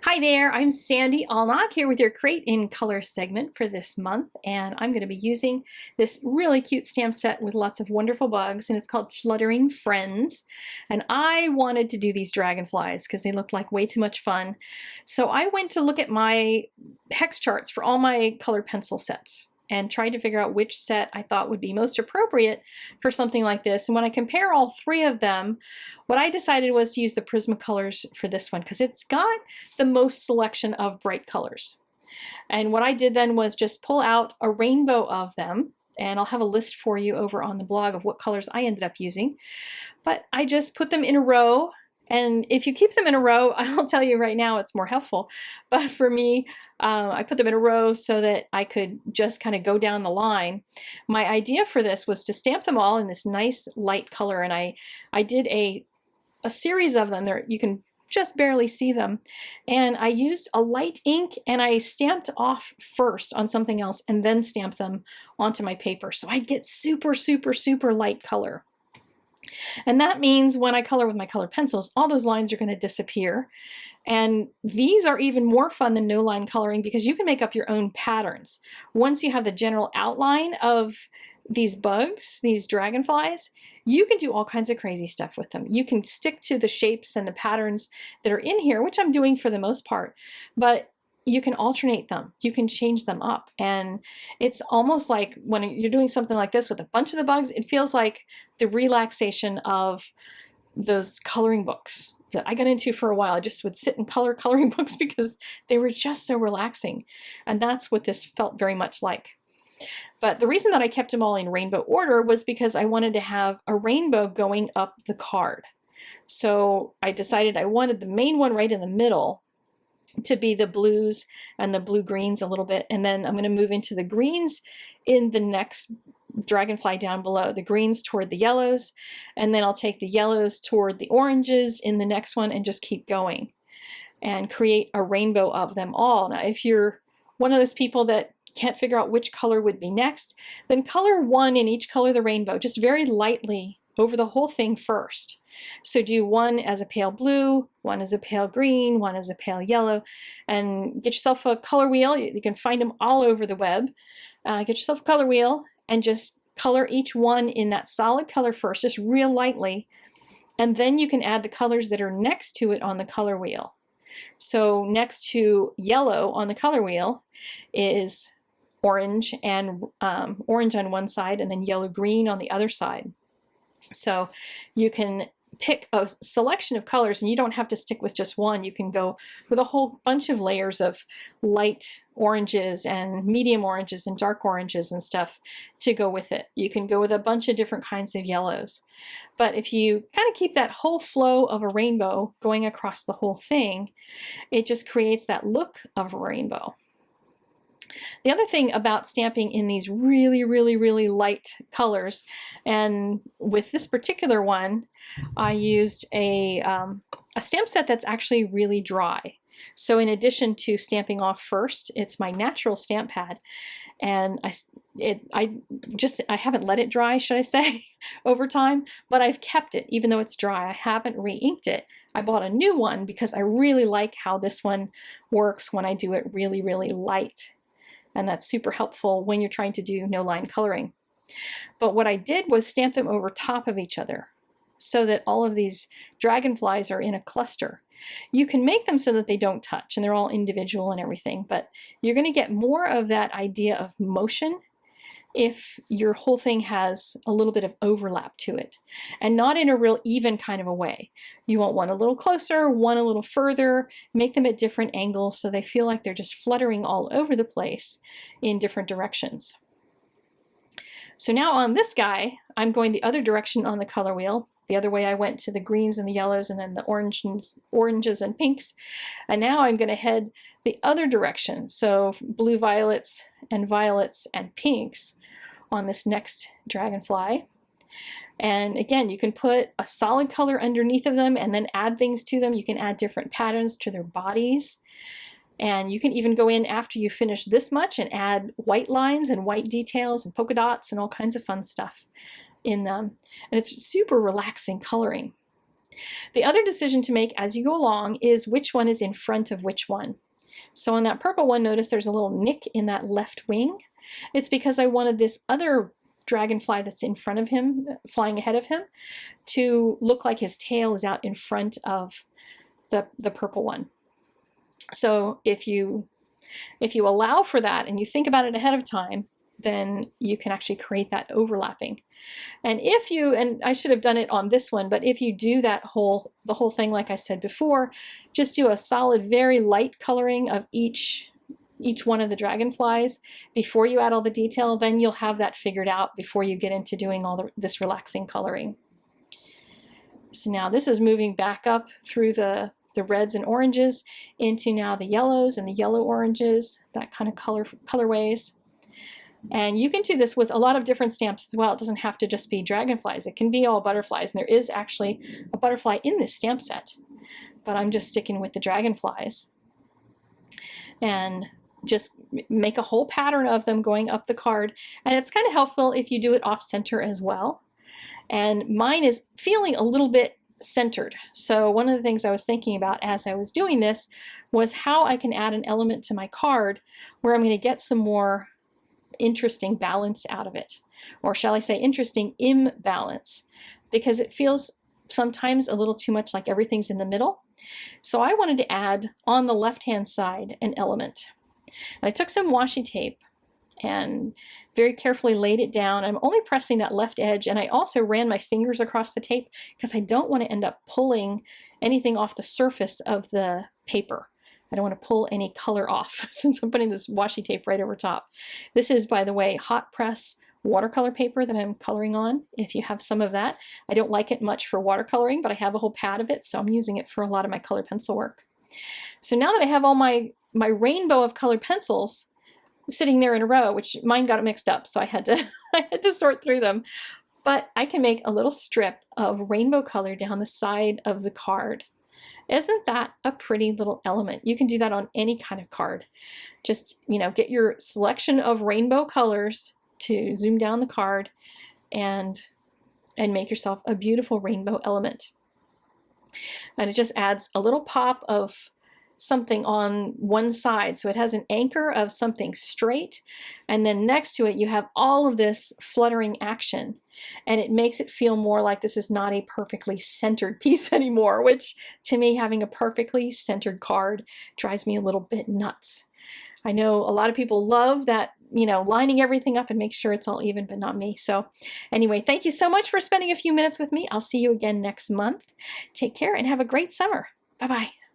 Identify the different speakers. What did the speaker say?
Speaker 1: Hi there, I'm Sandy Allnock here with your Create in Color segment for this month, and I'm going to be using this really cute stamp set with lots of wonderful bugs, and it's called Fluttering Friends. And I wanted to do these dragonflies because they looked like way too much fun. So I went to look at my hex charts for all my colored pencil sets and tried to figure out which set I thought would be most appropriate for something like this. And when I compare all three of them, what I decided was to use the Prismacolors for this one because it's got the most selection of bright colors. And what I did then was just pull out a rainbow of them, and I'll have a list for you over on the blog of what colors I ended up using. But I just put them in a row, and if you keep them in a row, I'll tell you right now it's more helpful. But for me, I put them in a row so that I could just kind of go down the line. My idea for this was to stamp them all in this nice light color, and I did a series of them. There, you can just barely see them. And I used a light ink and I stamped off first on something else and then stamped them onto my paper. So I get super, super, super light color. And that means when I color with my colored pencils, all those lines are going to disappear. And these are even more fun than no line coloring because you can make up your own patterns. Once you have the general outline of these bugs, these dragonflies, you can do all kinds of crazy stuff with them. You can stick to the shapes and the patterns that are in here, which I'm doing for the most part, but you can alternate them. You can change them up. And it's almost like when you're doing something like this with a bunch of the bugs, it feels like the relaxation of those coloring books that I got into for a while. I just would sit and color coloring books because they were just so relaxing. And that's what this felt very much like. But the reason that I kept them all in rainbow order was because I wanted to have a rainbow going up the card. So I decided I wanted the main one right in the middle to be the blues and the blue-greens a little bit. And then I'm going to move into the greens in the next dragonfly down below, the greens toward the yellows, and then I'll take the yellows toward the oranges in the next one and just keep going and create a rainbow of them all. Now, if you're one of those people that can't figure out which color would be next, then color one in each color of the rainbow, just very lightly over the whole thing first. So do one as a pale blue, one as a pale green, one as a pale yellow, and get yourself a color wheel. You can find them all over the web. Get yourself a color wheel and just color each one in that solid color first, just real lightly, and then you can add the colors that are next to it on the color wheel. So next to yellow on the color wheel is orange and orange on one side and then yellow green on the other side. So you can pick a selection of colors and you don't have to stick with just one. You can go with a whole bunch of layers of light oranges and medium oranges and dark oranges and stuff to go with it. You can go with a bunch of different kinds of yellows. But if you kind of keep that whole flow of a rainbow going across the whole thing, it just creates that look of a rainbow. The other thing about stamping in these really, really, really light colors, and with this particular one, I used a stamp set that's actually really dry. So in addition to stamping off first, it's my natural stamp pad, and I haven't let it dry, should I say, over time, but I've kept it even though it's dry. I haven't re-inked it. I bought a new one because I really like how this one works when I do it really, really light. And that's super helpful when you're trying to do no line coloring. But what I did was stamp them over top of each other so that all of these dragonflies are in a cluster. You can make them so that they don't touch and they're all individual and everything, but you're going to get more of that idea of motion if your whole thing has a little bit of overlap to it, and not in a real even kind of a way. You want one a little closer, one a little further, make them at different angles so they feel like they're just fluttering all over the place in different directions. So now on this guy, I'm going the other direction on the color wheel. The other way I went to the greens and the yellows and then the oranges and pinks. And now I'm going to head the other direction. So blue, violets and pinks on this next dragonfly. And again, you can put a solid color underneath of them and then add things to them. You can add different patterns to their bodies. And you can even go in after you finish this much and add white lines and white details and polka dots and all kinds of fun stuff in them. And it's super relaxing coloring. The other decision to make as you go along is which one is in front of which one. So on that purple one, notice there's a little nick in that left wing. It's because I wanted this other dragonfly that's in front of him, flying ahead of him, to look like his tail is out in front of the purple one. So if you allow for that and you think about it ahead of time, then you can actually create that overlapping. And if you, and I should have done it on this one, but if you do the whole thing like I said before, just do a solid, very light coloring of each one of the dragonflies before you add all the detail, then you'll have that figured out before you get into doing all this relaxing coloring. So now this is moving back up through the reds and oranges into now the yellows and the yellow oranges, that kind of colorways. And you can do this with a lot of different stamps as well. It doesn't have to just be dragonflies. It can be all butterflies. And there is actually a butterfly in this stamp set, but I'm just sticking with the dragonflies. And just make a whole pattern of them going up the card. And it's kind of helpful if you do it off center as well. And mine is feeling a little bit centered. So one of the things I was thinking about as I was doing this was how I can add an element to my card where I'm going to get some more interesting balance out of it. Or shall I say interesting imbalance, because it feels sometimes a little too much like everything's in the middle. So I wanted to add on the left-hand side an element. And I took some washi tape and very carefully laid it down. I'm only pressing that left edge, and I also ran my fingers across the tape because I don't want to end up pulling anything off the surface of the paper. I don't want to pull any color off since I'm putting this washi tape right over top. This is, by the way, hot press watercolor paper that I'm coloring on, if you have some of that. I don't like it much for watercoloring, but I have a whole pad of it, so I'm using it for a lot of my color pencil work. So now that I have all my rainbow of colored pencils sitting there in a row, which mine got mixed up, so I had to sort through them. But I can make a little strip of rainbow color down the side of the card. Isn't that a pretty little element? You can do that on any kind of card. Just, get your selection of rainbow colors to zoom down the card and make yourself a beautiful rainbow element. And it just adds a little pop of something on one side. So it has an anchor of something straight, and then next to it you have all of this fluttering action, and it makes it feel more like this is not a perfectly centered piece anymore, which to me, having a perfectly centered card drives me a little bit nuts. I know a lot of people love that, lining everything up and make sure it's all even, but not me. So anyway, thank you so much for spending a few minutes with me. I'll see you again next month. Take care and have a great summer. Bye-bye.